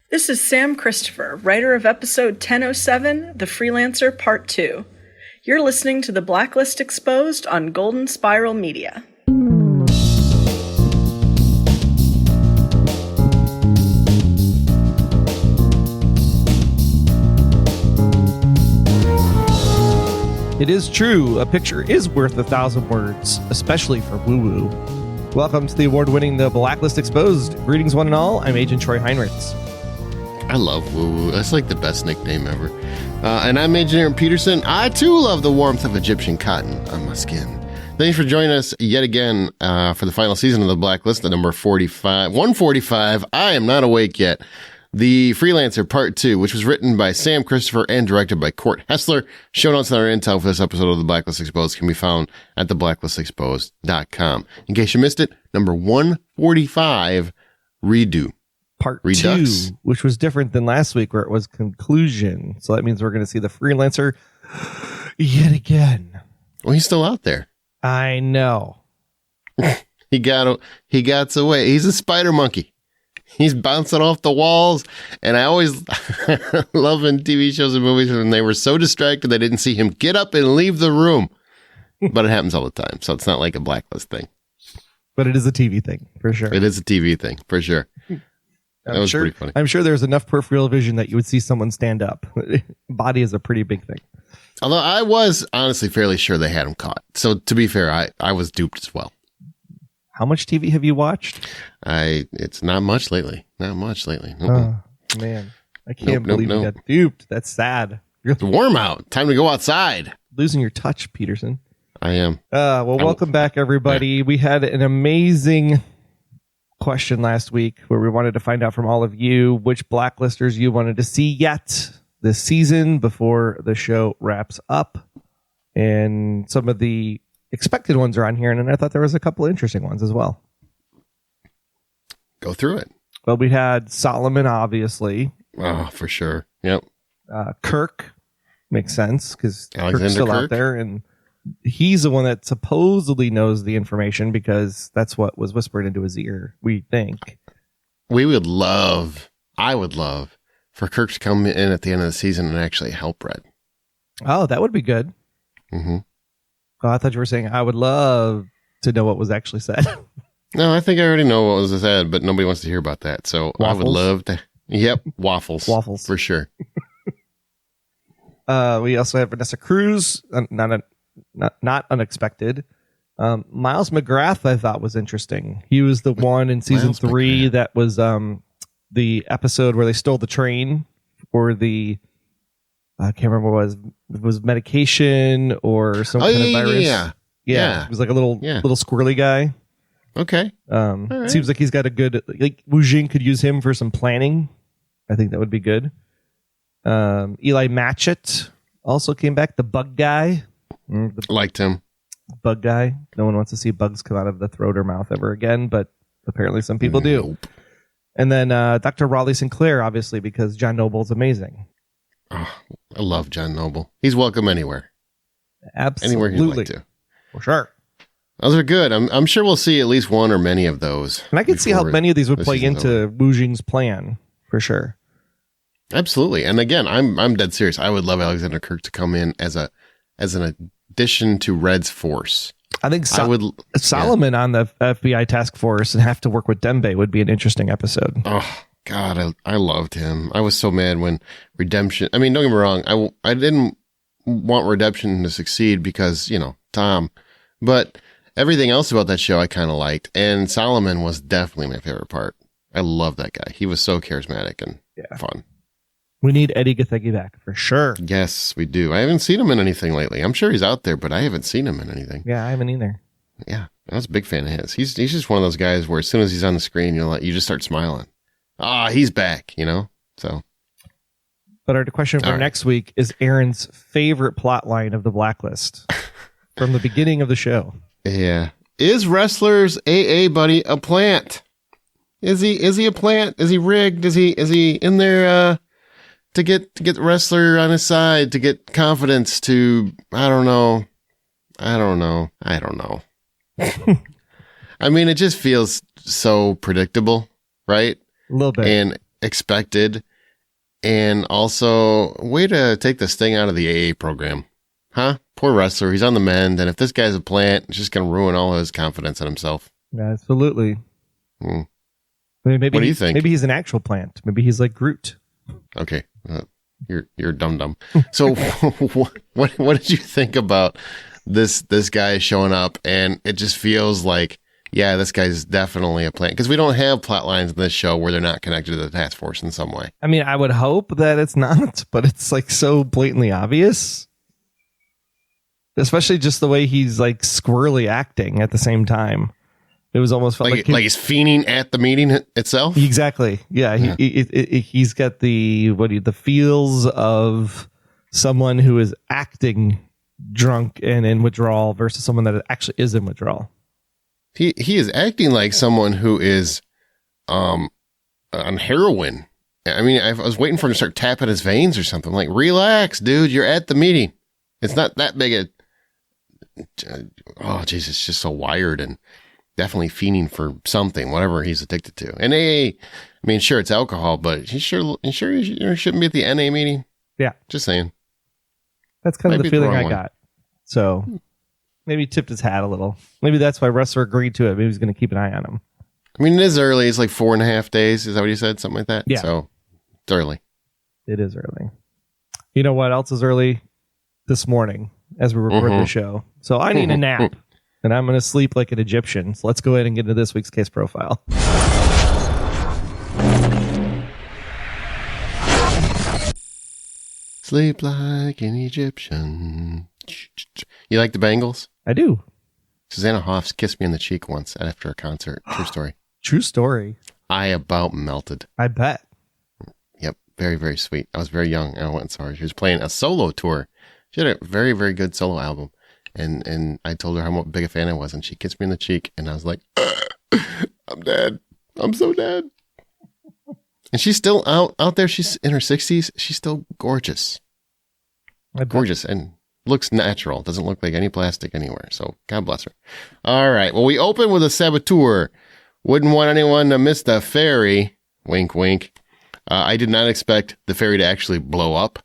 This is Sam Christopher, writer of episode 1007, The Freelancer Part 2. You're listening to the Blacklist Exposed on Golden Spiral Media. It is true, a picture is worth 1,000 words, especially for woo-woo. Welcome to the award-winning The Blacklist Exposed. Greetings, one and all. I'm Agent Troy Heinrichs. I love woo-woo. That's like the best nickname ever. And I'm Agent Aaron Peterson. I, too, love the warmth of Egyptian cotton on my skin. Thanks for joining us yet again for the final season of The Blacklist, the number 145. I am not awake yet. The Freelancer Part 2, which was written by Sam Christopher and directed by Court Hessler. Show notes and our intel for this episode of The Blacklist Exposed can be found at theblacklistexposed.com. In case you missed it, number 145, Redo. Part Redux. 2, which was different than last week where it was conclusion. So that means we're going to see the Freelancer yet again. Well, he's still out there. I know. He got away. He's a spider monkey. He's bouncing off the walls, and I always love in TV shows and movies when they were so distracted they didn't see him get up and leave the room. But it happens all the time, so it's not like a Blacklist thing. But it is a TV thing, for sure. It is a TV thing, for sure. That was pretty funny. I'm sure there's enough peripheral vision that you would see someone stand up. Body is a pretty big thing. Although I was honestly fairly sure they had him caught. So to be fair, I was duped as well. How much TV have you watched? It's not much lately. Nope. Oh, man. I can't believe you got duped. That's sad. It's warm out. Time to go outside. Losing your touch, Peterson. I am. Welcome back, everybody. Yeah. We had an amazing question last week where we wanted to find out from all of you which blacklisters you wanted to see yet this season before the show wraps up. And some of the expected ones are on here, and then I thought there was a couple of interesting ones as well. Go through it. Well, we had Solomon, obviously. Oh, for sure. Yep. Kirk makes sense because Kirk's still out there, and he's the one that supposedly knows the information because that's what was whispered into his ear, we think. I would love for Kirk to come in at the end of the season and actually help Red. Oh, that would be good. Mm-hmm. Oh, I thought you were saying I would love to know what was actually said. No, I think I already know what was said, but nobody wants to hear about that. So waffles? I would love to. Yep, waffles. Waffles. For sure. We also have Vanessa Cruz, not unexpected. Miles McGrath, I thought was interesting. He was the one in season 3 that was the episode where they stole the train for the I can't remember what it was medication or some kind of virus. Yeah. It was like a little squirrely guy. Okay. Right. Seems like he's got a good, like Wujing could use him for some planning. I think that would be good. Eli Matchett also came back. The bug guy. Liked him. Bug guy. No one wants to see bugs come out of the throat or mouth ever again, but apparently some people do. And then Dr. Raleigh Sinclair, obviously, because John Noble's amazing. Oh, I love John Noble. He's welcome anywhere. Absolutely. Anywhere he'd like to. For sure. Those are good. I'm sure we'll see at least one or many of those. And I could see how many of these would play into Wujing's plan, for sure. Absolutely. And again, I'm dead serious. I would love Alexander Kirk to come in as an addition to Red's force. I think Solomon on the FBI task force and have to work with Dembe would be an interesting episode. Oh, God, I loved him. I was so mad when Redemption... I mean, don't get me wrong. I didn't want Redemption to succeed because, Tom. But everything else about that show I kind of liked. And Solomon was definitely my favorite part. I love that guy. He was so charismatic and fun. We need Eddie Gathegi back, for sure. Yes, we do. I haven't seen him in anything lately. I'm sure he's out there, but I haven't seen him in anything. Yeah, I haven't either. Yeah, I was a big fan of his. He's just one of those guys where as soon as he's on the screen, you just start smiling. He's back, so. But our question for next week is Aaron's favorite plot line of the Blacklist from the beginning of the show. Yeah. Is Ressler's AA buddy a plant? Is he a plant? Is he rigged? Is he in there to get Ressler on his side, to get confidence to, I don't know. I mean, it just feels so predictable, right? A little bit. And expected. And also, way to take this thing out of the AA program. Huh? Poor Ressler. He's on the mend. And if this guy's a plant, it's just going to ruin all of his confidence in himself. Absolutely. Hmm. Maybe What do you think? Maybe he's an actual plant. Maybe he's like Groot. Okay. You're dumb. So what did you think about this guy showing up? And it just feels like, yeah, this guy's definitely a plant, because we don't have plot lines in this show where they're not connected to the task force in some way. I mean, I would hope that it's not, but it's like so blatantly obvious. Especially just the way he's like squirrely acting at the same time. It was almost felt like he's fiending at the meeting itself. Exactly. Yeah. He's got the feels of someone who is acting drunk and in withdrawal versus someone that actually is in withdrawal. He is acting like someone who is on heroin. I mean, I was waiting for him to start tapping his veins or something. Like, relax, dude. You're at the meeting. It's not that big a... Oh, Jesus, it's just so wired and definitely fiending for something, whatever he's addicted to. And AA, I mean, sure, it's alcohol, but you sure you shouldn't be at the NA meeting? Yeah. Just saying. That's kind of the feeling I got. So maybe he tipped his hat a little. Maybe that's why Ressler agreed to it. Maybe he's going to keep an eye on him. I mean, it is early. It's like 4.5 days. Is that what you said? Something like that? Yeah. So it's early. It is early. You know what else is early? This morning as we record the show. So I need a nap. And I'm going to sleep like an Egyptian. So let's go ahead and get into this week's case profile. Sleep like an Egyptian. You like the Bangles? I do. Susanna Hoffs kissed me on the cheek once after a concert. True story. True story. I about melted. I bet. Yep. Very, very sweet. I was very young. I went and saw her. She was playing a solo tour. She had a very, very good solo album. And I told her how big a fan I was, and she kissed me in the cheek, and I was like, I'm dead. I'm so dead. And she's still out there. She's in her 60s. She's still gorgeous. Gorgeous, and looks natural. Doesn't look like any plastic anywhere. So God bless her. All right. Well, we open with a saboteur. Wouldn't want anyone to miss the ferry. Wink, wink. I did not expect the ferry to actually blow up,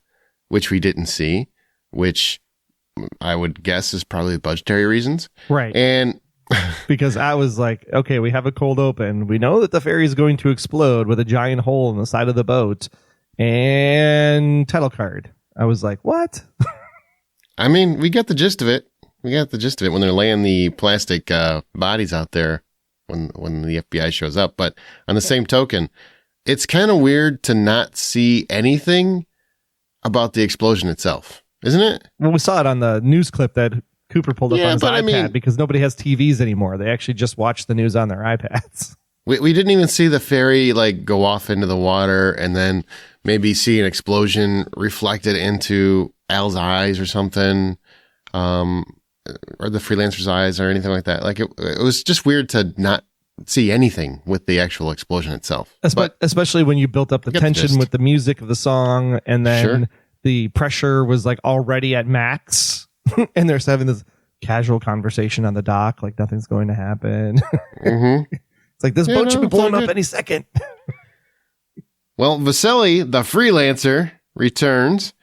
which we didn't see, which I would guess is probably budgetary reasons. Right. And because I was like, okay, we have a cold open. We know that the ferry is going to explode with a giant hole in the side of the boat and title card. I was like, what? I mean, we got the gist of it. When they're laying the plastic bodies out there when the FBI shows up. But on the same token, it's kind of weird to not see anything about the explosion itself. Isn't it? Well, we saw it on the news clip that Cooper pulled up on his iPad because nobody has TVs anymore. They actually just watch the news on their iPads. We didn't even see the ferry like go off into the water and then maybe see an explosion reflected into Al's eyes or something, or the freelancer's eyes or anything like that. Like it was just weird to not see anything with the actual explosion itself. Especially when you built up the tension with the music of the song and then the pressure was like already at max and they're having this casual conversation on the dock like nothing's going to happen. Mm-hmm. It's like this boat should be blowing up any second. Well, Vasily, the freelancer, returns.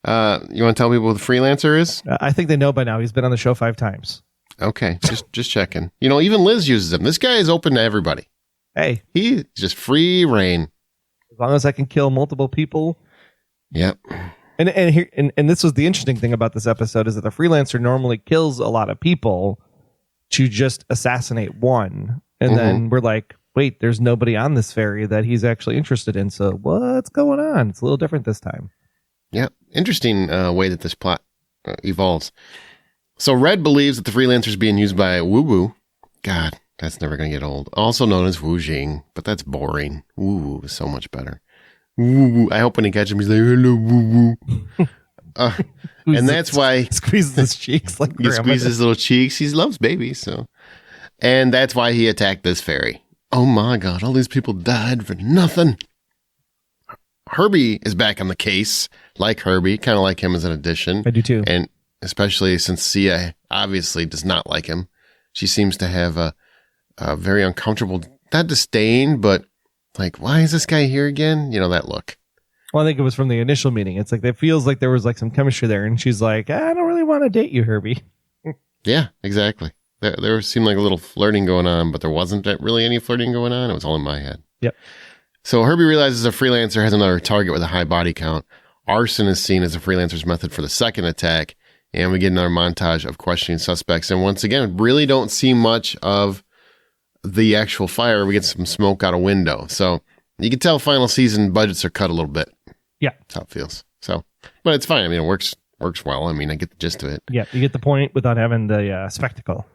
You want to tell people what the freelancer is? I think they know by now. He's been on the show 5 times. Okay, just checking. You know, even Liz uses him. This guy is open to everybody. Hey. He's just free reign. As long as I can kill multiple people. Yep. And this was the interesting thing about this episode is that the freelancer normally kills a lot of people to just assassinate one. And then we're like, wait, there's nobody on this ferry that he's actually interested in. So what's going on? It's a little different this time. Yeah. Interesting way that this plot evolves. So Red believes that the freelancer is being used by Woo. God, that's never going to get old. Also known as Wujing, but that's boring. Woo is so much better. Woo. I hope when he catches him, he's like, hello, woo. And that's why he squeezes his cheeks like he squeezes his little cheeks. He loves babies, so. And that's why he attacked this ferry. Oh my God, all these people died for nothing. Herbie is back on the case, like Herbie, kind of like him as an addition. I do too. And especially since Sia obviously does not like him. She seems to have a very uncomfortable, not disdain, but Like, why is this guy here again? You know, that look. Well, I think it was from the initial meeting. It's like, it feels like there was like some chemistry there. And she's like, I don't really want to date you, Herbie. Yeah, exactly. There seemed like a little flirting going on, but there wasn't really any flirting going on. It was all in my head. Yep. So Herbie realizes a freelancer has another target with a high body count. Arson is seen as a freelancer's method for the second attack. And we get another montage of questioning suspects. And once again, really don't see much of the actual fire. We get some smoke out a window. So you can tell final season budgets are cut a little bit. Yeah. That's how it feels. So, but it's fine. I mean, it works well. I mean, I get the gist of it. Yeah. You get the point without having the spectacle.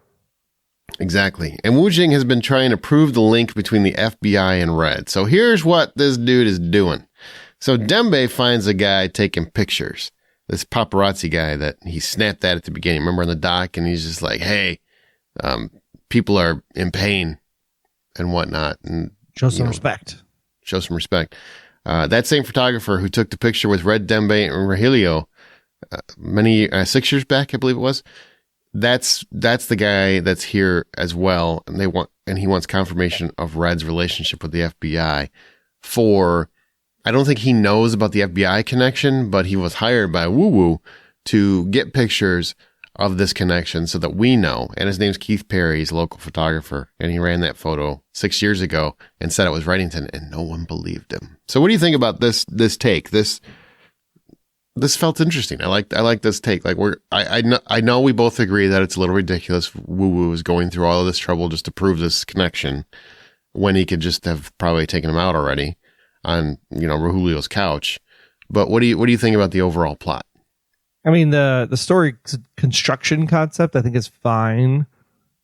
Exactly. And Wujing has been trying to prove the link between the FBI and Red. So here's what this dude is doing. So Dembe finds a guy taking pictures. This paparazzi guy that he snapped at the beginning. Remember on the dock? And he's just like, hey, people are in pain and whatnot. And show some respect. Show some respect. That same photographer who took the picture with Red, Dembe, and Rojellios 6 years back, I believe it was. That's the guy that's here as well. And he wants confirmation of Red's relationship with the FBI I don't think he knows about the FBI connection, but he was hired by Woo Woo to get pictures of this connection so that we know. And his name's Keith Perry. He's a local photographer. And he ran that photo 6 years ago and said it was Reddington, and no one believed him. So what do you think about this take? This felt interesting. I like this take. Like I know we both agree that it's a little ridiculous. Woo Woo is going through all of this trouble just to prove this connection when he could just have probably taken him out already on, Rojellios' couch. But what do you think about the overall plot? I mean, the story construction concept, I think, is fine.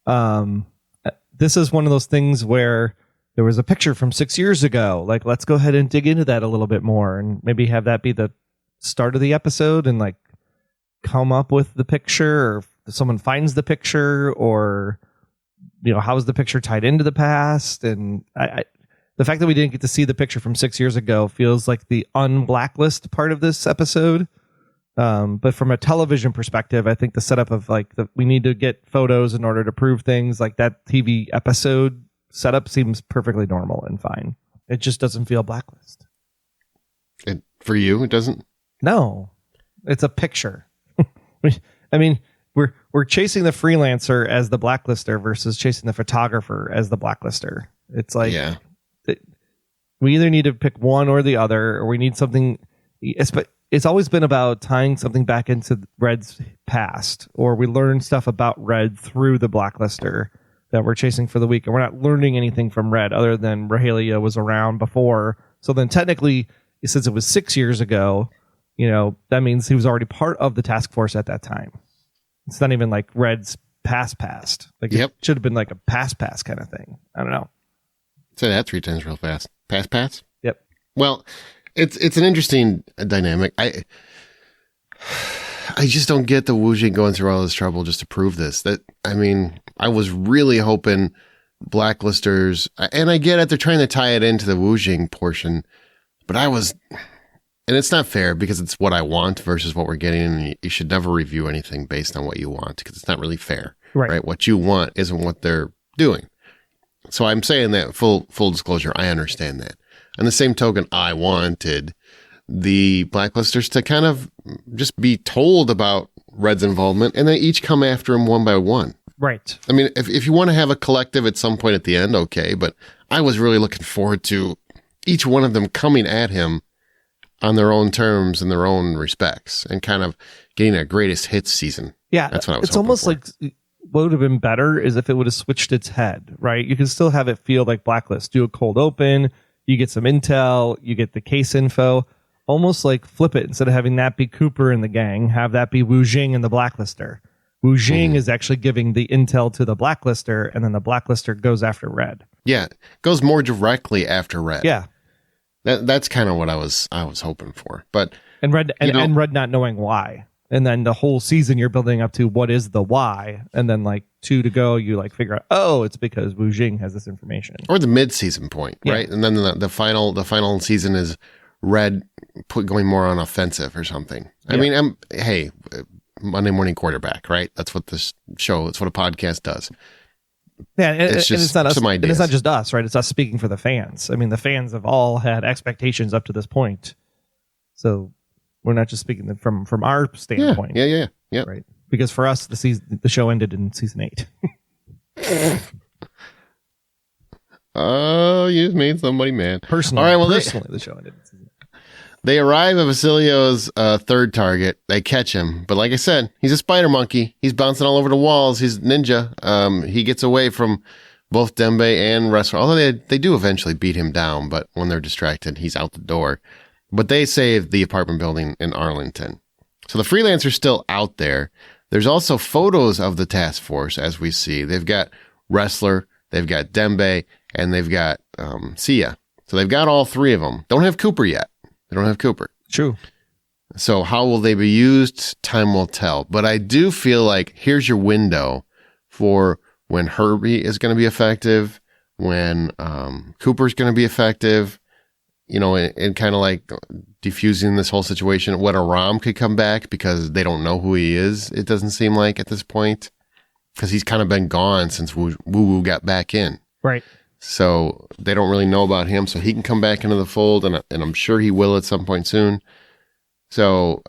This is one of those things where there was a picture from 6 years ago. Like, let's go ahead and dig into that a little bit more and maybe have that be the start of the episode and like come up with the picture, or if someone finds the picture, or, how is the picture tied into the past? And the fact that we didn't get to see the picture from 6 years ago feels like the un-blacklist part of this episode. But from a television perspective, I think the setup of we need to get photos in order to prove things, like that TV episode setup seems perfectly normal and fine. It just doesn't feel Blacklist. For you, it doesn't? No, it's a picture. I mean, we're chasing the freelancer as the blacklister versus chasing the photographer as the blacklister. It's like, yeah. We either need to pick one or the other, or we need something. It's always been about tying something back into Red's past, or we learn stuff about Red through the blacklister that we're chasing for the week. And we're not learning anything from Red other than Rojellios was around before. So then technically, since it was 6 years ago, that means he was already part of the task force at that time. It's not even like Red's past. Like, yep. It should have been like a past kind of thing. I don't know. Say that 3 times real fast. Pass? Yep. Well, it's an interesting dynamic. I just don't get the Wujing going through all this trouble just to prove this. I was really hoping blacklisters, and I get it, they're trying to tie it into the Wujing portion, but and it's not fair because it's what I want versus what we're getting, and you should never review anything based on what you want because it's not really fair, right? What you want isn't what they're doing. So I'm saying that full disclosure, I understand that. On the same token, I wanted the blacklisters to kind of just be told about Red's involvement, and they each come after him one by one. Right. I mean, if you want to have a collective at some point at the end, okay, but I was really looking forward to each one of them coming at him on their own terms and their own respects and kind of getting a greatest hits season. Yeah. That's what I was It's almost for. like what would have been better is if it would have switched its head, right? You can still have it feel like Blacklist. Do a cold open, you get some intel, you get the case info, almost like flip it. Instead of having that be Cooper and the gang, have that be Wujing and the Blacklister. Wujing is actually giving the intel to the Blacklister, and then the Blacklister goes after Red. Yeah, goes more directly after Red. Yeah. That's kind of what I was hoping for. But and Red and Red not knowing why. And then the whole season you're building up to what is the why, and then 2 to go, you figure out, oh, it's because Wujing has this information. Or the mid-season point, Yeah. right? And then the final season is Red going more on offensive or something. I mean, Monday morning quarterback, right? That's what this show, that's what a podcast does. Yeah, and it's just it's not us. some And ideas. it's not just us, right? It's us speaking for the fans. I mean, the fans have all had expectations up to this point, so we're not just speaking from our standpoint. Yeah. Right. Because for us, the show ended in season 8. Oh, you made somebody mad. Personally, All right, well, personally, the show ended in season 8. They arrive at Vasilio's third target. They catch him. But like I said, he's a spider monkey. He's bouncing all over the walls. He's ninja. He gets away from both Dembe and Ressler. Although they do eventually beat him down, but when they're distracted, he's out the door. But they save the apartment building in Arlington. So the Freelancer's still out there. There's also photos of the task force, as we see. They've got Ressler, they've got Dembe, and they've got Sia. So they've got all three of them. Don't have Cooper yet. They don't have Cooper. True. So how will they be used? Time will tell. But I do feel like here's your window for when Herbie is going to be effective, when Cooper's going to be effective, and kind of like diffusing this whole situation. What Aram could come back because they don't know who he is, it doesn't seem like at this point. Because he's kind of been gone since Woo Woo got back in. Right. So they don't really know about him, so he can come back into the fold, and I'm sure he will at some point soon. So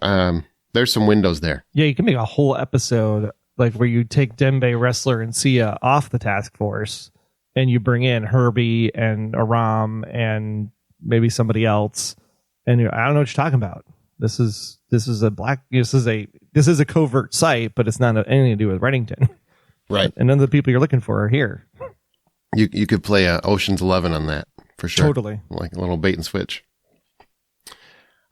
there's some windows there. Yeah, you can make a whole episode like where you take Dembe, Ressler, and Sia off the task force, and you bring in Herbie and Aram and maybe somebody else, and I don't know what you're talking about. This is a covert site, but it's not anything to do with Reddington. Right. And none of the people you're looking for are here. You could play Ocean's 11 on that, for sure. Totally. Like a little bait and switch.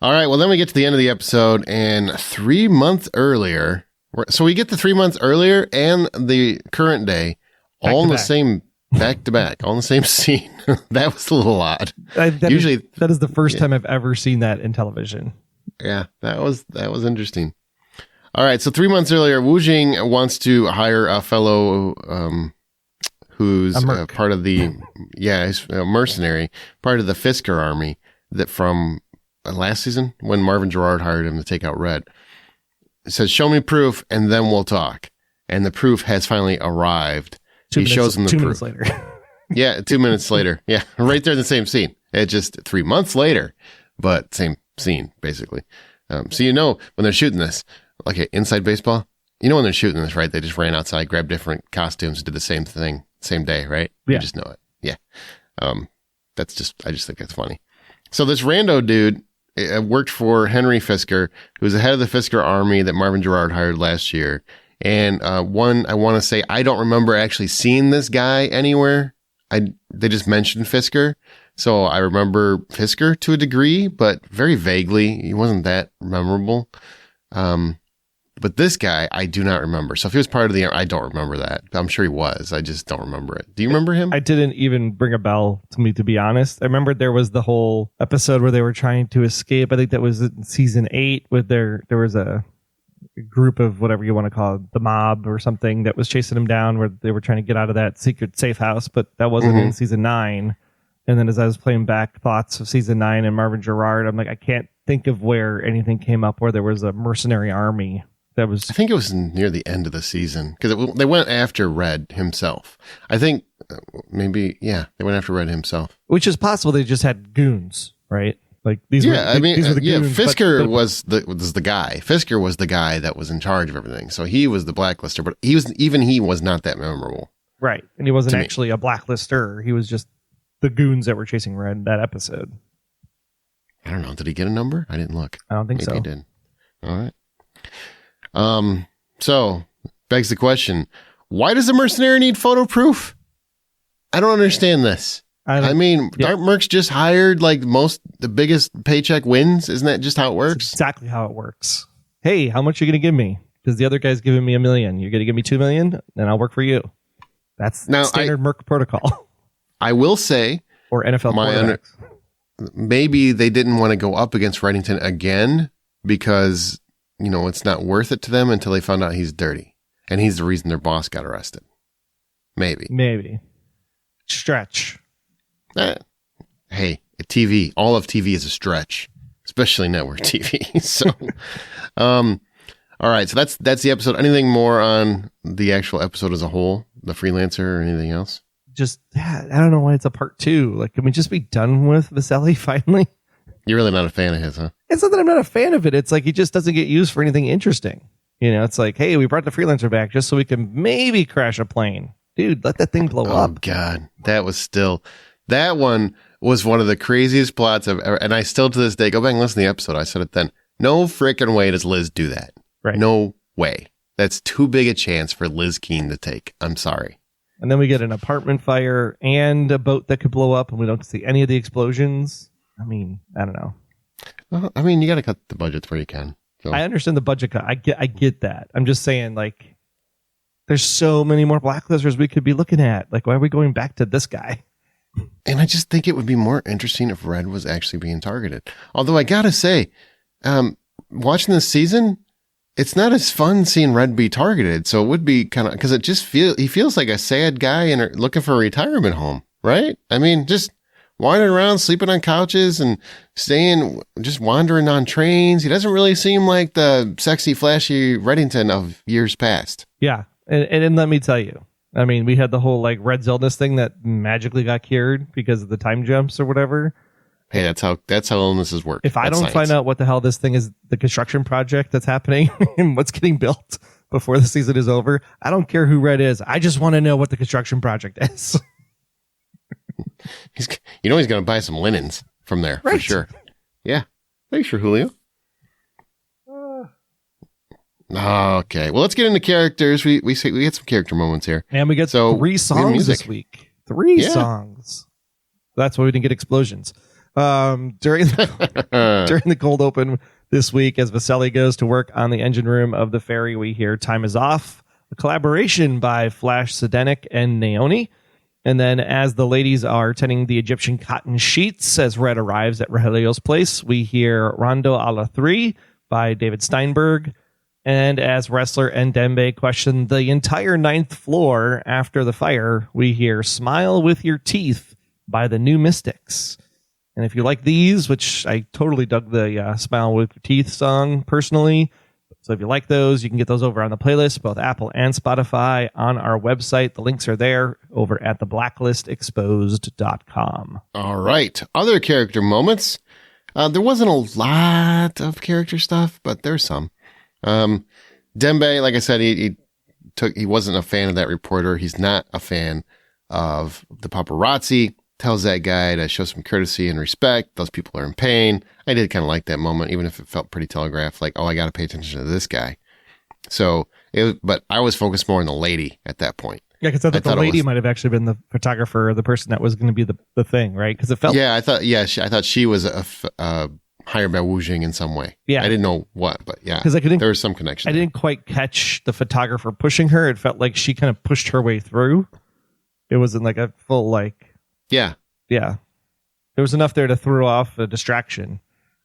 All right, well, then we get to the end of the episode, and 3 months earlier, so we get the 3 months earlier and the current day, all in the same, back to back, all in the same scene. That was a little odd. That is the first time I've ever seen that in television. Yeah, that was interesting. All right, so 3 months earlier, Wujing wants to hire a fellow who's part of the, he's a mercenary, part of the Fisker army that from last season when Marvin Gerard hired him to take out Red. It says, show me proof and then we'll talk. And the proof has finally arrived. He shows him the proof. 2 minutes later. Yeah, 2 minutes later. Yeah, right there in the same scene. It's just 3 months later, but same scene, basically. So when they're shooting this, like inside baseball, when they're shooting this, right? They just ran outside, grabbed different costumes, did the same thing, same day, right? Yeah. You just know it. Yeah. I just think that's funny. So this rando dude worked for Henry Fisker, who's the head of the Fisker army that Marvin Gerard hired last year. And I want to say, I don't remember actually seeing this guy anywhere. They just mentioned Fisker. So I remember Fisker to a degree, but very vaguely. He wasn't that memorable. But this guy, I do not remember. So if he was part of I don't remember that. I'm sure he was. I just don't remember it. Do you remember him? I didn't even bring a bell to me, to be honest. I remember there was the whole episode where they were trying to escape. I think that was in season 8 with there was a group of whatever you want to call it, the mob or something that was chasing them down where they were trying to get out of that secret safe house, but that wasn't in season 9. And then as I was playing back thoughts of season 9 and Marvin Gerard, I'm like, I can't think of where anything came up where there was a mercenary army. I think it was near the end of the season because they went after Red himself. I think they went after Red himself. Which is possible. They just had goons, right? Like these. These were the goons, Fisker was the guy. Fisker was the guy that was in charge of everything. So he was the blacklister, but he was not that memorable, right? And he wasn't actually a blacklister. He was just the goons that were chasing Red that episode. I don't know. Did he get a number? I didn't look. I don't think so. Maybe he did. All right. So begs the question, why does a mercenary need photo proof? I don't understand this. Dark Mercs just hired like the biggest paycheck wins. Isn't that just how it works? That's exactly how it works. Hey, how much are you going to give me? Because the other guy's giving me $1 million. You're going to give me $2 million and I'll work for you. That's standard Merc protocol. I will say, or NFL quarterbacks. Maybe they didn't want to go up against Reddington again because it's not worth it to them until they found out he's dirty. And he's the reason their boss got arrested. Maybe. Stretch. Hey, TV, all of TV is a stretch, especially network TV. So, all right. So that's the episode. Anything more on the actual episode as a whole The Freelancer or anything else? Just, I don't know why it's a part 2. Like, can we just be done with Vasily finally? You're really not a fan of his, huh? It's not that I'm not a fan of it. It's like he just doesn't get used for anything interesting. You know, it's like, hey, we brought the Freelancer back just so we can maybe crash a plane. Dude, let that thing blow up. Oh, God. That one was one of the craziest plots I've ever, and I still to this day, go back and listen to the episode. I said it then. No freaking way does Liz do that. Right. No way. That's too big a chance for Liz Keene to take. I'm sorry. And then we get an apartment fire and a boat that could blow up, and we don't see any of the explosions. I mean, I don't know. Well, I mean, you got to cut the budgets where you can. So. I understand the budget cut. I get that. I'm just saying, like, there's so many more blacklisters we could be looking at. Like, why are we going back to this guy? And I just think it would be more interesting if Red was actually being targeted. Although I got to say, watching this season, it's not as fun seeing Red be targeted. So it would be kind of, because he feels like a sad guy and looking for a retirement home, right? I mean, just wandering around, sleeping on couches and just wandering on trains. He doesn't really seem like the sexy, flashy Reddington of years past. Yeah. And let me tell you, I mean, we had the whole like Red's illness thing that magically got cured because of the time jumps or whatever. Hey, that's how illnesses work. If I don't find out what the hell this thing is, the construction project that's happening and what's getting built before the season is over, I don't care who Red is. I just want to know what the construction project is. He's going to buy some linens from there, right. For sure. Yeah. Thanks for Julio. Okay. Well, let's get into characters. We get some character moments here. And we get 3 songs this week. 3 songs. That's why we didn't get explosions. During the cold open this week, as Vasily goes to work on the engine room of the ferry, we hear Time Is Off, a collaboration by Flash Sendeic and Neoni. And then as the ladies are tending the Egyptian cotton sheets, as Red arrives at Rojellios' place, we hear Rondo Alla Three by David Stienberg. And as Ressler and Dembe question the entire 9th floor after the fire, we hear Smile With Your Teeth by the New Mystics. And if you like these, which I totally dug the Smile With Your Teeth song personally, so if you like those, you can get those over on the playlist, both Apple and Spotify, on our website. The links are there over at theblacklistexposed.com. All right. Other character moments. There wasn't a lot of character stuff, but there's some. Dembe, like I said, he wasn't a fan of that reporter. He's not a fan of the paparazzi. Tells that guy to show some courtesy and respect. Those people are in pain. I did kind of like that moment, even if it felt pretty telegraphed, like, oh, I got to pay attention to this guy. But I was focused more on the lady at that point. Yeah, because I thought the lady might have actually been the photographer or the person that was going to be the thing, right? Because it felt... Yeah, I thought she was hired by Wujing in some way. Yeah. I didn't know what, but yeah, there was some connection. I didn't quite catch the photographer pushing her. It felt like she kind of pushed her way through. It wasn't like a full, like... Yeah. There was enough there to throw off a distraction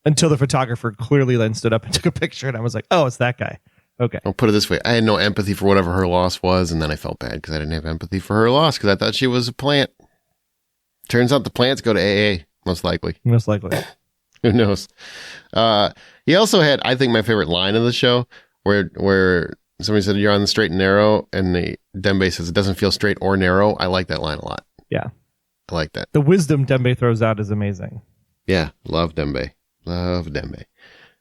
until the photographer clearly then stood up and took a picture, and I was like, oh, it's that guy. Okay. I'll put it this way. I had no empathy for whatever her loss was, and then I felt bad because I didn't have empathy for her loss because I thought she was a plant. Turns out the plants go to AA, most likely. Most likely. Who knows? He also had, I think, my favorite line of the show where somebody said, you're on the straight and narrow, and the Dembe says, it doesn't feel straight or narrow. I like that line a lot. Yeah. I like that. The wisdom Dembe throws out is amazing. Yeah, love Dembe.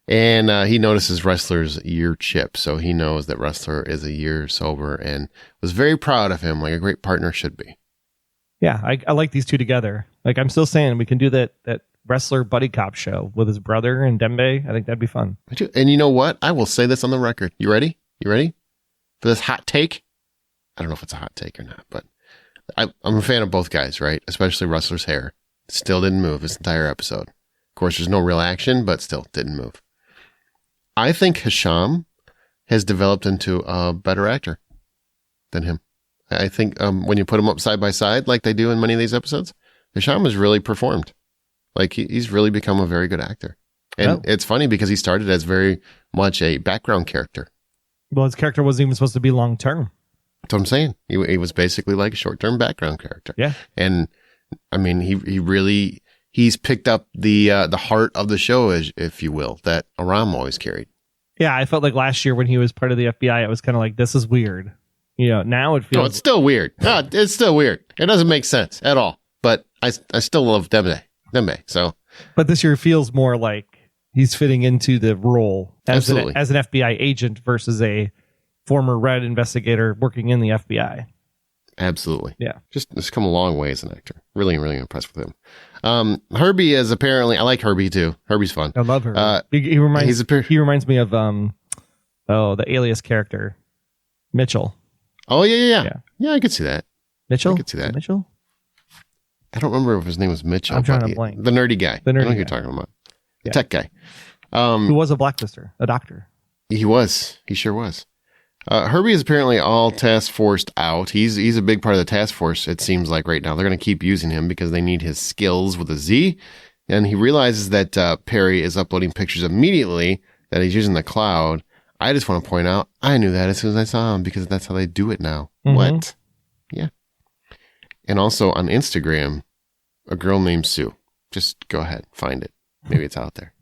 And he notices Ressler's year chip, so he knows that Ressler is a year sober and was very proud of him, like a great partner should be. Yeah, I like these two together. Like, I'm still saying we can do that Ressler buddy cop show with his brother and Dembe. I think that'd be fun. And you know what? I will say this on the record. You ready? For this hot take? I don't know if it's a hot take or not, but I'm a fan of both guys, right? Especially Ressler's hair. Still didn't move this entire episode. Of course, there's no real action, but still didn't move. I think Hisham has developed into a better actor than him. I think when you put them up side by side, like they do in many of these episodes, Hisham has really performed. Like he's really become a very good actor. And It's funny because he started as very much a background character. Well, his character wasn't even supposed to be long term. That's what I'm saying. He was basically like a short-term background character. Yeah. And I mean, he's picked up the heart of the show, if you will, that Aram always carried. Yeah, I felt like last year when he was part of the FBI, it was kind of like, this is weird. Now it feels. No, it's still weird. No, it's still weird. It doesn't make sense at all. But I still love Dembe. So, but this year feels more like he's fitting into the role as an FBI agent versus a former Red investigator working in the FBI. Absolutely. Yeah. Just come a long way as an actor. Really, really impressed with him. Herbie is apparently, I like Herbie too. Herbie's fun. I love Herbie. He reminds me of the Alias character, Mitchell. Oh, yeah. Yeah, I could see that. Mitchell? I could see that. Mitchell? I don't remember if his name was Mitchell. I'm trying to blank. The nerdy guy. I know who you're talking about. The tech guy. Who was a blacklister, a doctor. He was. He sure was. Herbie is apparently all task forced out. He's a big part of the task force, it seems like right now. They're going to keep using him because they need his skills with a Z. And he realizes that Perry is uploading pictures immediately, that he's using the cloud. I just want to point out, I knew that as soon as I saw him because that's how they do it now. Mm-hmm. What? Yeah. And also on Instagram, a girl named Sue. Just go ahead, find it. Maybe it's out there.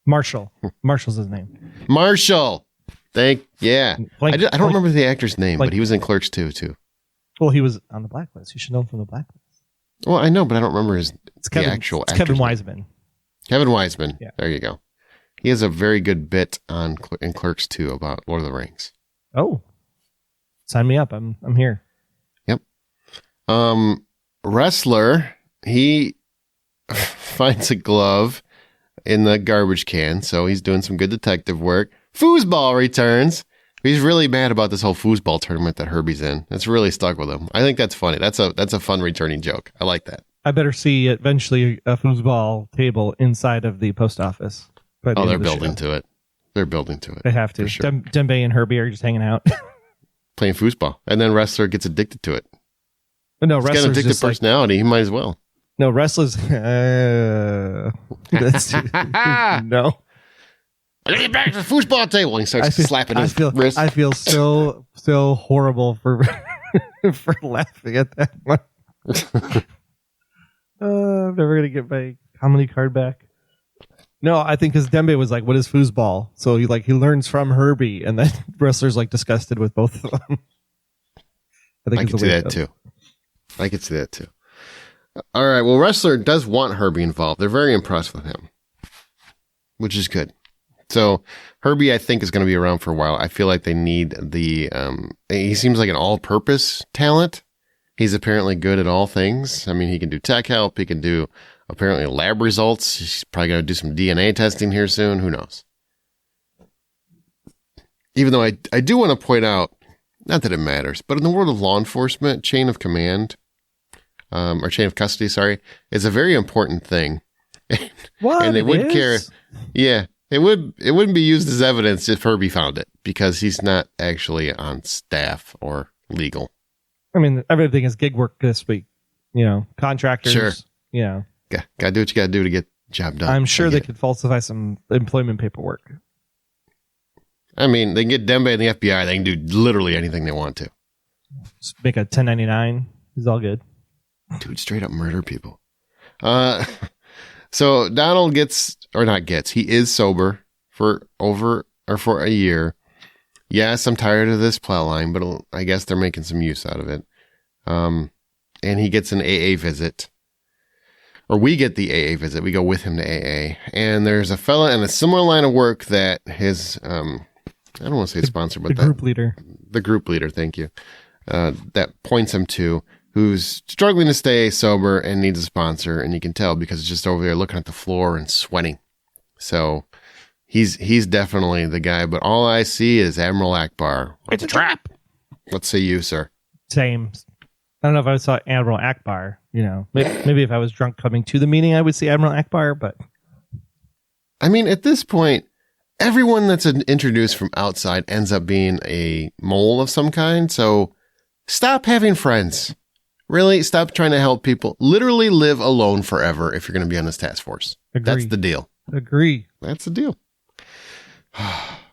Marshall. Marshall's his name. Marshall. I don't remember the actor's name, but he was in Clerks 2 too. Well, he was on the Blacklist. You should know him from the Blacklist. Well, I know, but I don't remember the actual actor. Kevin Wiseman. Kevin Wiseman. Yeah. There you go. He has a very good bit in Clerks 2 about Lord of the Rings. Oh, sign me up. I'm here. Yep. Ressler, he finds a glove in the garbage can, so he's doing some good detective work. Foosball returns. He's really mad about this whole foosball tournament that Herbie's in. It's really stuck with him. I think that's funny. That's a fun returning joke. I like that. I better see eventually a foosball table inside of the post office. They're building to it. They're building to it. They have to. Sure. Dembe and Herbie are just hanging out. Playing foosball. And then Ressler gets addicted to it. But no, He's got an addictive personality. He might as well. No, Ressler's... no. Let's get back to the foosball table. And he starts slapping his wrist. I feel so horrible for for laughing at that one. I'm never going to get my comedy card back. No, I think because Dembe was like, what is foosball? So he learns from Herbie, and then Ressler's like disgusted with both of them. I can see that too. I can see that too. All right. Well, Ressler does want Herbie involved. They're very impressed with him, which is good. So Herbie, I think, is going to be around for a while. I feel like they need he seems like an all-purpose talent. He's apparently good at all things. I mean, he can do tech help. He can do apparently lab results. He's probably going to do some DNA testing here soon. Who knows? Even though I do want to point out, not that it matters, but in the world of law enforcement, chain of command, or chain of custody, sorry, is a very important thing. What? And they wouldn't care. Yeah. It wouldn't be used as evidence if Herbie found it because he's not actually on staff or legal. I mean, everything is gig work this week. Contractors. Sure. Gotta do what you gotta do to get the job done. I'm sure they could falsify some employment paperwork. I mean, they can get Dembe and the FBI. They can do literally anything they want to. Just make a 1099. It's all good. Dude, straight up murder people. So Donald he is sober for a year. Yes, I'm tired of this plot line, but I guess they're making some use out of it. And he gets an AA visit. Or we get the AA visit. We go with him to AA. And there's a fella in a similar line of work that his, I don't want to say sponsor, but the group leader. The group leader, thank you. That points him to, who's struggling to stay sober and needs a sponsor. And you can tell because it's just over there looking at the floor and sweating. So he's definitely the guy. But all I see is Admiral Akbar. It's a trap. What say you, sir? Same. I don't know if I saw Admiral Akbar. Maybe if I was drunk coming to the meeting, I would see Admiral Akbar. But I mean, at this point, everyone that's introduced from outside ends up being a mole of some kind. So stop having friends. Really, stop trying to help people. Literally live alone forever if you're going to be on this task force. Agree. That's the deal. Agree. That's the deal. And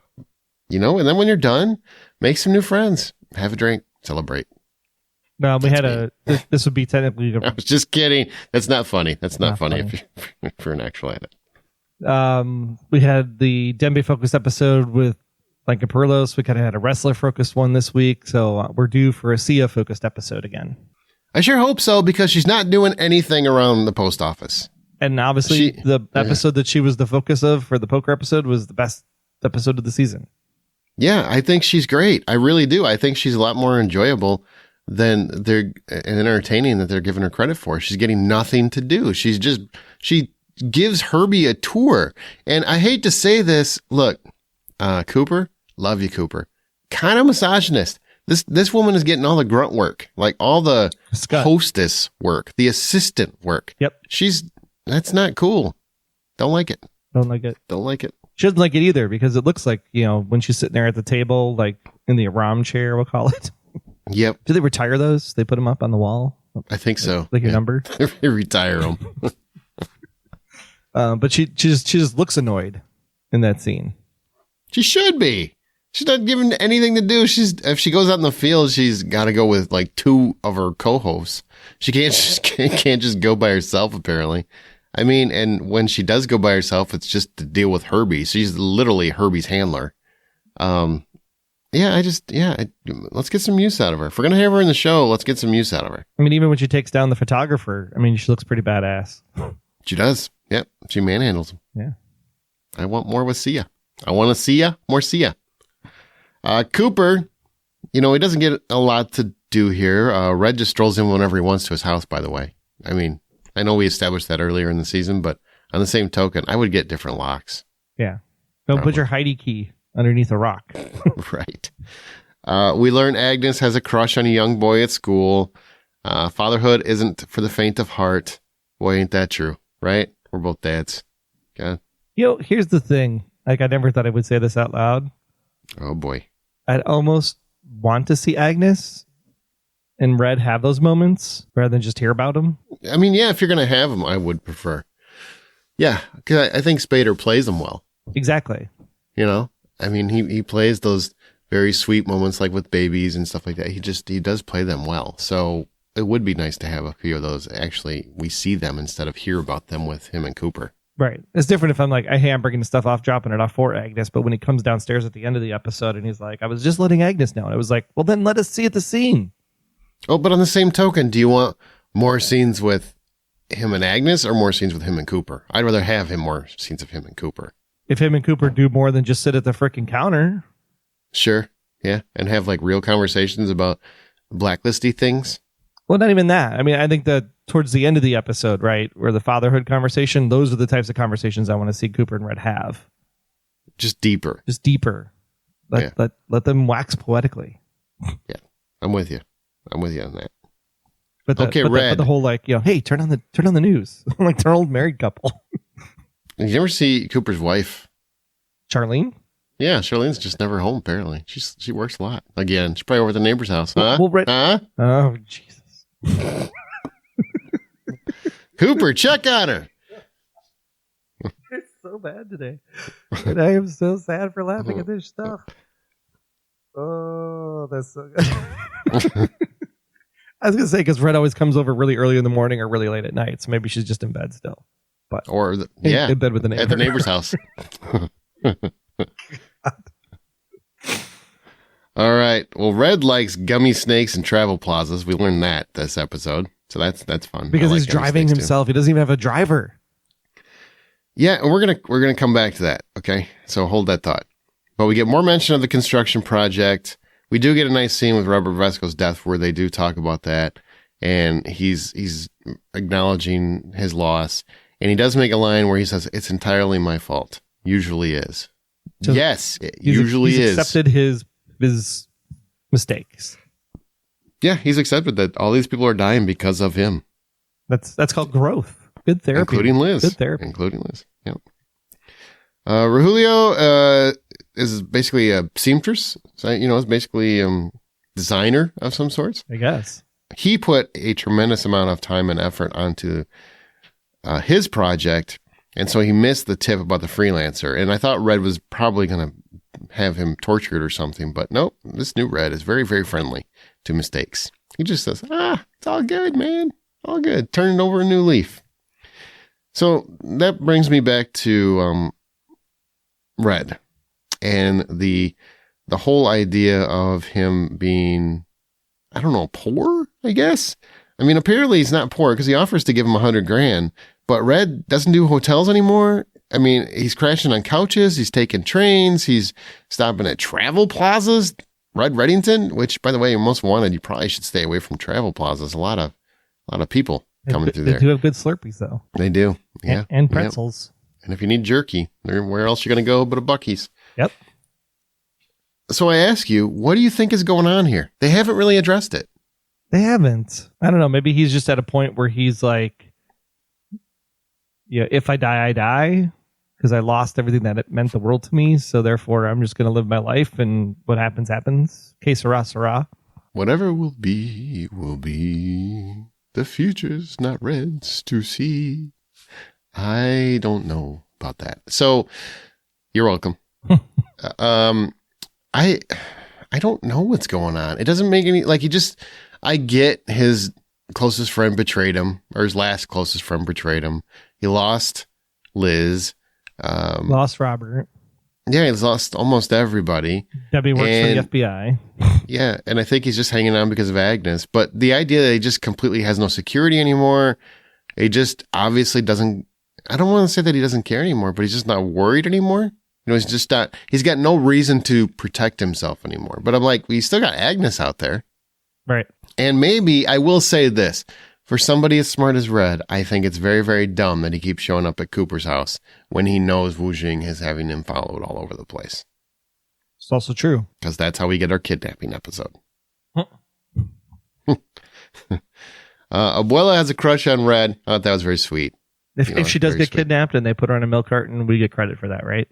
then when you're done, make some new friends. Have a drink. Celebrate. No, this would be technically... I was just kidding. That's not funny. That's not funny. If you're an actual addict. We had the Dembe focused episode with like Capurlos. We kind of had a wrestler focused one this week, so we're due for a Sia focused episode again. I sure hope so, because she's not doing anything around the post office. And obviously, the episode that she was the focus of for the poker episode was the best episode of the season. Yeah, I think she's great. I really do. I think she's a lot more enjoyable than and entertaining that they're giving her credit for. She's getting nothing to do. She gives Herbie a tour. And I hate to say this. Look, Cooper, love you, Cooper. Kind of misogynist. This woman is getting all the grunt work, like all the hostess work, the assistant work. Yep. That's not cool. Don't like it. Don't like it. Don't like it. She doesn't like it either, because it looks like, when she's sitting there at the table, like in the Aram chair, we'll call it. Yep. Do they retire those? They put them up on the wall? I think so. Like your number? They retire them. But she just looks annoyed in that scene. She should be. She's not given anything to do. If she goes out in the field, she's got to go with like two of her co-hosts. She can't just go by herself, apparently. I mean, and when she does go by herself, it's just to deal with Herbie. She's literally Herbie's handler. Let's get some use out of her. If we're going to have her in the show, let's get some use out of her. I mean, even when she takes down the photographer, she looks pretty badass. She does. Yep. She manhandles him. Yeah. I want more with Sia. I want to see ya. More Sia. Cooper, he doesn't get a lot to do here. Red just strolls in whenever he wants to his house, by the way. I mean, I know we established that earlier in the season, but on the same token, I would get different locks. Yeah. Don't put your Heidi key underneath a rock. Right. We learn Agnes has a crush on a young boy at school. Fatherhood isn't for the faint of heart. Boy, ain't that true, right? We're both dads. Okay. Here's the thing. Like, I never thought I would say this out loud. Oh, boy. I'd almost want to see Agnes and Red have those moments rather than just hear about them. I mean, yeah, if you're going to have them, I would prefer. Yeah, because I think Spader plays them well. Exactly. I mean, he plays those very sweet moments like with babies and stuff like that. He does play them well. So it would be nice to have a few of those. Actually, we see them instead of hear about them with him and Cooper. Right. It's different if I'm like, hey, I'm bringing the stuff off, dropping it off for Agnes. But when he comes downstairs at the end of the episode and he's like, I was just letting Agnes know. And I was like, well, then let us see at the scene. Oh, but on the same token, do you want more scenes with him and Agnes or more scenes with him and Cooper? I'd rather have more scenes of him and Cooper. If him and Cooper do more than just sit at the frickin' counter. Sure. Yeah. And have like real conversations about blacklisty things. Well, not even that. I mean, I think that towards the end of the episode, right, where the fatherhood conversation, those are the types of conversations I want to see Cooper and Red have. Just deeper. Let them wax poetically. Yeah. I'm with you on that. But Red. The whole hey, turn on the news. Like they're an old married couple. Did you ever see Cooper's wife? Charlene? Yeah, Charlene's just never home, apparently. She works a lot. Again, she's probably over at the neighbor's house. Huh? Huh? Oh, Jesus. Cooper, check on her. It's so bad today. And I am so sad for laughing at this stuff. Oh, that's so good. I was going to say, because Red always comes over really early in the morning or really late at night. So maybe she's just in bed still. But in bed with the neighbor. At the neighbor's house. All right. Well, Red likes gummy snakes and travel plazas. We learned that this episode. So that's fun. Because he's driving himself. He doesn't even have a driver. Yeah, and we're gonna come back to that. Okay. So hold that thought. But we get more mention of the construction project. We do get a nice scene with Robert Vesco's death where they do talk about that. And he's acknowledging his loss. And he does make a line where he says, it's entirely my fault. Usually is. So yes, it usually is. He's accepted his mistakes. Yeah, he's accepted that all these people are dying because of him. That's called growth. Good therapy. Including Liz. Good therapy. Including Liz. Yep. Rojellios is basically a seamstress. So, is basically designer of some sorts. I guess. He put a tremendous amount of time and effort onto his project, and so he missed the tip about the freelancer. And I thought Red was probably going to have him tortured or something, but nope. This new Red is very, very friendly to mistakes. He just says, it's all good, man. All good. Turning over a new leaf. So that brings me back to Red and the the whole idea of him being, I don't know, poor, I guess. I mean, apparently he's not poor because he offers to give him $100,000, but Red doesn't do hotels anymore. I mean, he's crashing on couches. He's taking trains. He's stopping at travel plazas. Red Reddington, which, by the way, most wanted, you probably should stay away from travel plazas. A lot of people coming through there. They do have good Slurpees, though. They do, yeah. And pretzels. Yep. And if you need jerky, where else are you going to go but a Buc-ee's? Yep. So I ask you, what do you think is going on here? They haven't really addressed it. They haven't. I don't know. Maybe he's just at a point where he's like, yeah, if I die, I die. Because I lost everything that it meant the world to me. So therefore, I'm just going to live my life. And what happens, happens. Que sera, sera. Whatever will be, will be. The future's not Red's to see. I don't know about that. So you're welcome. I don't know what's going on. It doesn't make any, like, I get his closest friend betrayed him, or his last closest friend betrayed him. He lost Liz. Lost Robert. Yeah, he's lost almost everybody. Debbie works for the FBI. Yeah, and I think he's just hanging on because of Agnes. But the idea that he just completely has no security anymore, he just obviously doesn't, I don't want to say that he doesn't care anymore, but he's just not worried anymore. He's just not, he's got no reason to protect himself anymore. But I'm like, we still got Agnes out there. Right. And maybe, I will say this, for somebody as smart as Red, I think it's very, very dumb that he keeps showing up at Cooper's house when he knows Wujing is having him followed all over the place. It's also true. Because that's how we get our kidnapping episode. Abuela has a crush on Red. I thought that was very sweet. If she does get kidnapped and they put her in a milk carton, we get credit for that, right?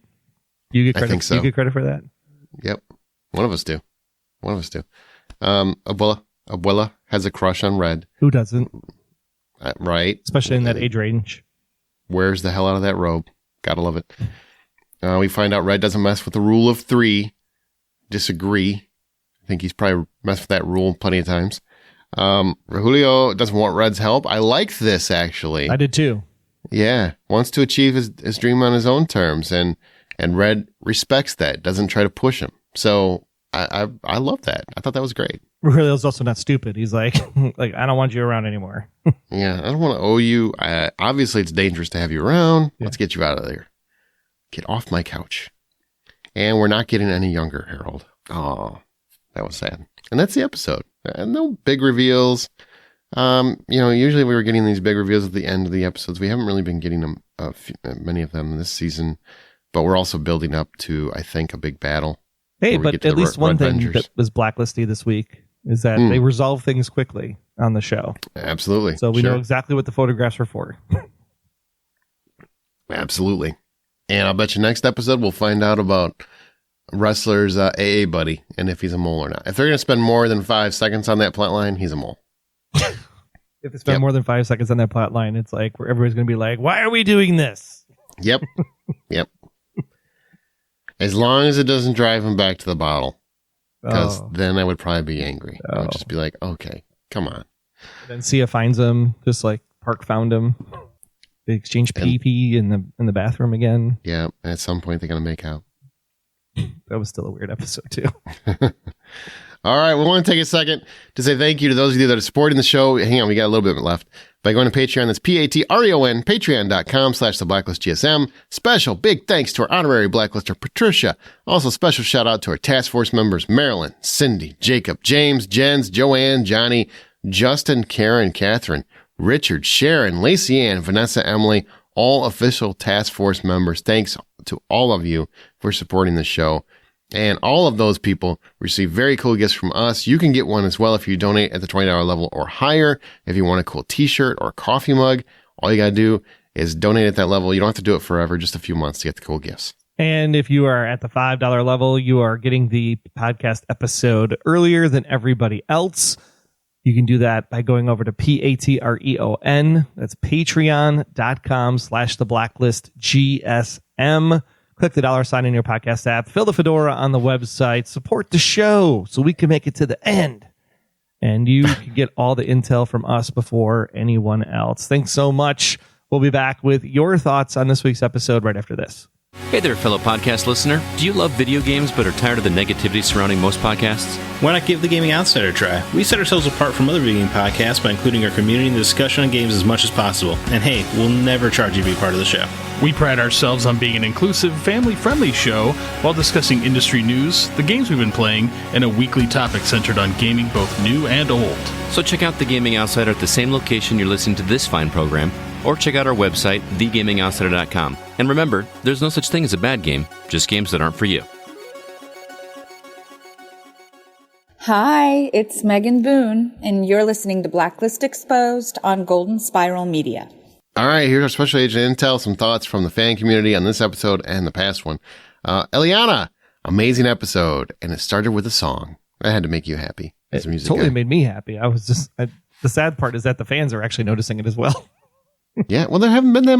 You get credit. I think so. You get credit for that? Yep. One of us do. Abuela has a crush on Red. Who doesn't? Right. Especially in that age range. Wears the hell out of that robe. Gotta love it. We find out Red doesn't mess with the rule of 3. Disagree. I think he's probably messed with that rule plenty of times. Rojellios doesn't want Red's help. I like this, actually. I did too. Yeah. Wants to achieve his dream on his own terms. And Red respects that. Doesn't try to push him. So I love that. I thought that was great. Rojellios also not stupid. He's like, I don't want you around anymore. Yeah, I don't want to owe you. Obviously, it's dangerous to have you around. Yeah. Let's get you out of there. Get off my couch. And we're not getting any younger, Harold. Oh, that was sad. And that's the episode. No big reveals. Usually we were getting these big reveals at the end of the episodes. We haven't really been getting them, many of them this season. But we're also building up to, I think, a big battle. Hey, but at least one thing that was Blacklisty this week is that they resolve things quickly on the show. Absolutely. So we know exactly what the photographs were for. Absolutely. And I'll bet you next episode we'll find out about Ressler's AA buddy and if he's a mole or not. If they're going to spend more than 5 seconds on that plot line, he's a mole. If they spend more than 5 seconds on that plot line, it's like where everybody's going to be like, why are we doing this? Yep. Yep. As long as it doesn't drive him back to the bottle. Because then I would probably be angry. I would just be like, okay, come on. Then Sia finds him, just like Park found him. They exchange pee-pee in the bathroom again. Yeah, and at some point they're going to make out. That was still a weird episode, too. All right, we want to take a second to say thank you to those of you that are supporting the show. Hang on, we got a little bit left. By going to Patreon, that's Patreon, patreon.com/theblacklistgsm. Special big thanks to our honorary blacklister, Patricia. Also, special shout out to our task force members, Marilyn, Cindy, Jacob, James, Jens, Joanne, Johnny, Justin, Karen, Catherine, Richard, Sharon, Lacey Ann, Vanessa, Emily, all official task force members. Thanks to all of you for supporting the show. And all of those people receive very cool gifts from us. You can get one as well if you donate at the $20 level or higher. If you want a cool t-shirt or a coffee mug, all you got to do is donate at that level. You don't have to do it forever, just a few months to get the cool gifts. And if you are at the $5 level, you are getting the podcast episode earlier than everybody else. You can do that by going over to Patreon. That's patreon.com/theblacklistgsm. Click the $sign in your podcast app. Fill the fedora on the website. Support the show so we can make it to the end. And you can get all the intel from us before anyone else. Thanks so much. We'll be back with your thoughts on this week's episode right after this. Hey there, fellow podcast listener. Do you love video games but are tired of the negativity surrounding most podcasts? Why not give The Gaming Outsider a try? We set ourselves apart from other video game podcasts by including our community in the discussion on games as much as possible. And hey, we'll never charge you to be part of the show. We pride ourselves on being an inclusive, family-friendly show while discussing industry news, the games we've been playing, and a weekly topic centered on gaming both new and old. So check out The Gaming Outsider at the same location you're listening to this fine program, or check out our website, thegamingoutsider.com. And remember, there's no such thing as a bad game, just games that aren't for you. Hi, it's Megan Boone, and you're listening to Blacklist Exposed on Golden Spiral Media. All right, here's our special agent intel, some thoughts from the fan community on this episode and the past one. Eliana, amazing episode, and it started with a song. That had to make you happy. It totally made me happy. I was just, the sad part is that the fans are actually noticing it as well. Yeah, well, there haven't been that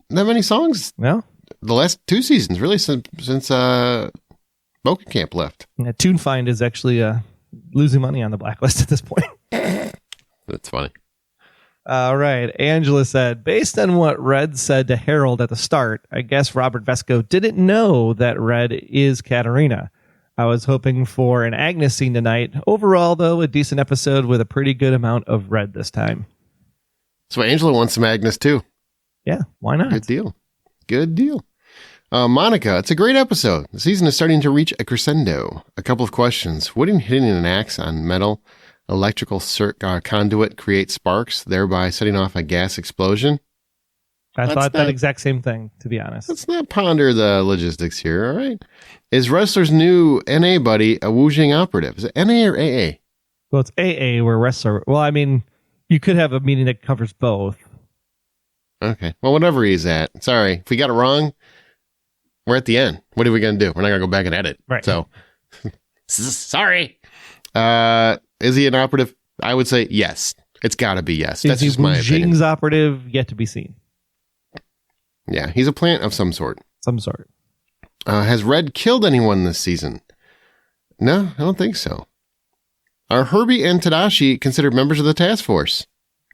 many songs. No, the last 2 seasons, really, since Boken Camp left. Yeah, TuneFind is actually losing money on the Blacklist at this point. That's funny. All right. Angela said, based on what Red said to Harold at the start, I guess Robert Vesco didn't know that Red is Katarina. I was hoping for an Agnes scene tonight. Overall, though, a decent episode with a pretty good amount of Red this time. So Angela wants some Agnes, too. Yeah, why not? Good deal. Monica, it's a great episode. The season is starting to reach a crescendo. A couple of questions. Wouldn't hitting an axe on metal electrical conduit create sparks, thereby setting off a gas explosion? I thought that exact same thing, to be honest. Let's not ponder the logistics here, all right? Is Ressler's new NA buddy a Wujing operative? Is it NA or AA? Well, it's AA where Ressler... Well, I mean, you could have a meaning that covers both. Okay. Well, whatever he's at. Sorry. If we got it wrong, we're at the end. What are we going to do? We're not going to go back and edit. Right. So, sorry. Is he an operative? I would say yes. It's got to be yes. That's just my opinion. Wujing's operative, yet to be seen. Yeah, he's a plant of some sort. Has Red killed anyone this season? No, I don't think so. Are Herbie and Tadashi considered members of the task force?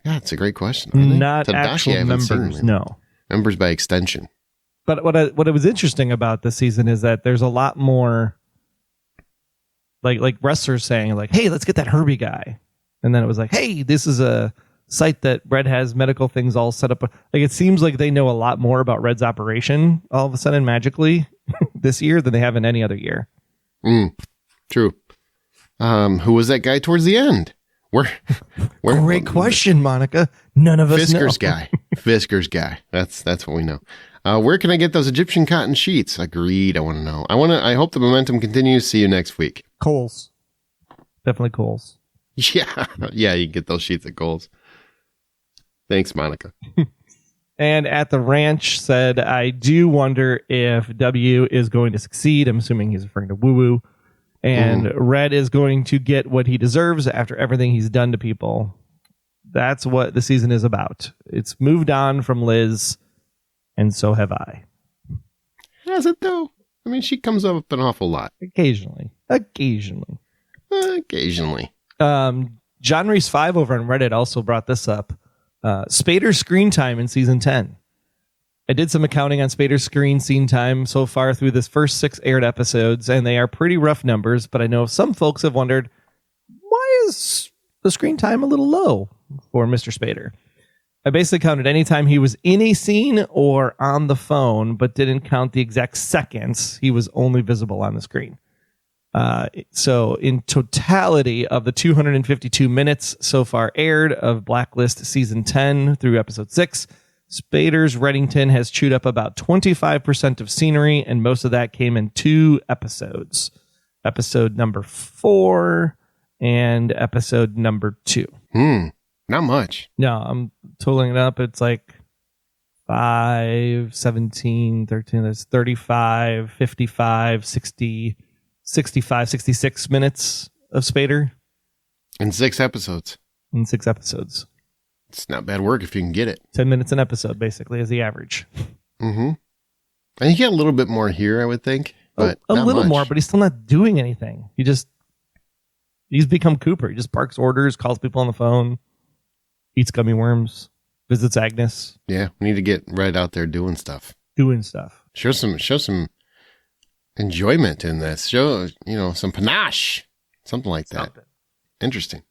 Yeah, that's a great question. Not Tadashi, actual members, no. Members by extension. But what was interesting about this season is that there's a lot more, like Ressler saying, like, hey, let's get that Herbie guy. And then it was like, hey, this is a site that Red has medical things all set up. Like, it seems like they know a lot more about Red's operation all of a sudden magically this year than they have in any other year. True. Who was that guy towards the end? Great question, Monica. None of us know. Fisker's guy. That's what we know. Where can I get those Egyptian cotton sheets? Agreed. I want to know. I hope the momentum continues. See you next week. Kohl's. Definitely Kohl's. Yeah. Yeah, you can get those sheets at Kohl's. Thanks, Monica. And at the ranch said, I do wonder if W is going to succeed. I'm assuming he's referring to Woo Woo. And Red is going to get what he deserves after everything he's done to people. That's what the season is about. It's moved on from Liz, and so have I. Has it, though? I mean, she comes up an awful lot. Occasionally. John Reese 5 over on Reddit also brought this up. Spader's screen time in season 10. I did some accounting on Spader's screen time so far through this first 6 aired episodes, and they are pretty rough numbers, but I know some folks have wondered, why is the screen time a little low for Mr. Spader? I basically counted any time he was in a scene or on the phone, but didn't count the exact seconds he was only visible on the screen. So in totality of the 252 minutes so far aired of Blacklist season 10 through episode 6, Spader's Reddington has chewed up about 25% of scenery, and most of that came in 2 episodes. Episode number 4 and episode number 2. Not much. No, I'm totaling it up. It's like 5, 17, 13, that's 35, 55, 60, 65, 66 minutes of Spader. In 6 episodes. It's not bad work if you can get it. 10 minutes an episode, basically, is the average. And you get a little bit more here, I would think. But a little much. more, but he's still not doing anything. He's become Cooper. He just barks orders, calls people on the phone, eats gummy worms, visits Agnes. Yeah, we need to get Red out there doing stuff. doing stuff. Show some enjoyment in this. Show, some panache. Something like that. Interesting.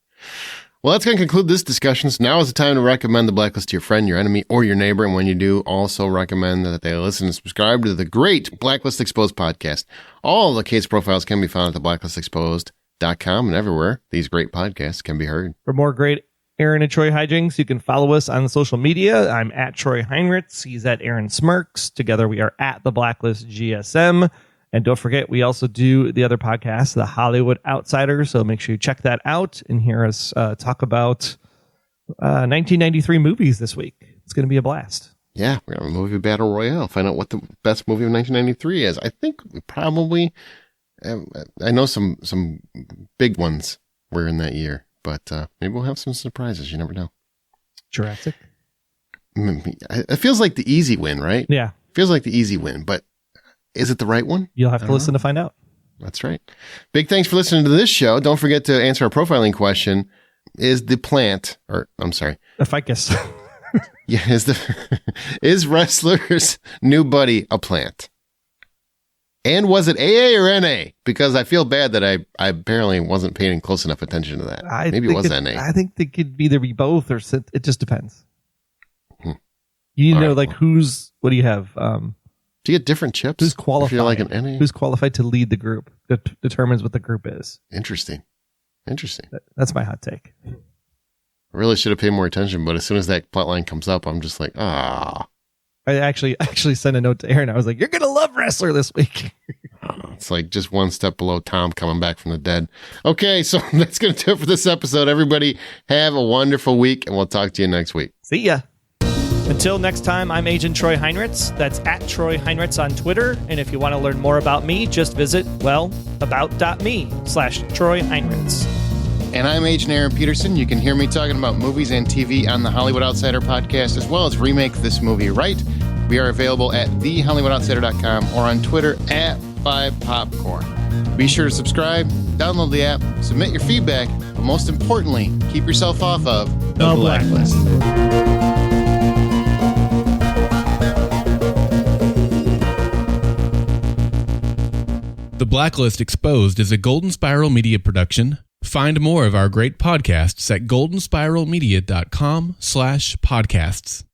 Well, that's going to conclude this discussion. So now is the time to recommend the Blacklist to your friend, your enemy, or your neighbor. And when you do, also recommend that they listen and subscribe to the great Blacklist Exposed podcast. All the case profiles can be found at theblacklisexposed.com and everywhere these great podcasts can be heard. For more great Aaron and Troy hijinks, you can follow us on social media. I'm at Troy Heinrichs. He's at Aaron Smirks. Together we are at the Blacklist GSM. And don't forget, we also do the other podcast, The Hollywood Outsider. So make sure you check that out and hear us talk about 1993 movies this week. It's going to be a blast. Yeah, we're going to have a movie battle royale. Find out what the best movie of 1993 is. I think we probably, I know some big ones were in that year, but maybe we'll have some surprises. You never know. Jurassic? It feels like the easy win, right? Yeah. Feels like the easy win, but is it the right one? You'll have to listen to find out. That's right. Big thanks for listening to this show. Don't forget to answer our profiling question. Is the plant, or I'm sorry. A ficus. Yeah, is Ressler's new buddy a plant? And was it AA or NA? Because I feel bad that I apparently wasn't paying close enough attention to that. Maybe it was NA. I think they could either be both or it just depends. You know, like who's, what do you have? Do you get different chips? Who's qualified? If you're like an NA? Who's qualified to lead the group? That determines what the group is. Interesting. That's my hot take. I really should have paid more attention, but as soon as that plot line comes up, I'm just like, ah. I actually sent a note to Aaron. I was like, you're going to love Ressler this week. It's like just one step below Tom coming back from the dead. Okay, so that's going to do it for this episode. Everybody have a wonderful week, and we'll talk to you next week. See ya. Until next time, I'm Agent Troy Heinrichs. That's at Troy Heinrichs on Twitter. And if you want to learn more about me, just visit, about.me/Troy Heinrichs. And I'm Agent Aaron Peterson. You can hear me talking about movies and TV on the Hollywood Outsider podcast, as well as Remake This Movie Right. We are available at thehollywoodoutsiders.com or on Twitter at 5popcorn. Be sure to subscribe, download the app, submit your feedback, but most importantly, keep yourself off of The Blacklist. The Blacklist Exposed is a Golden Spiral Media production. Find more of our great podcasts at goldenspiralmedia.com/podcasts.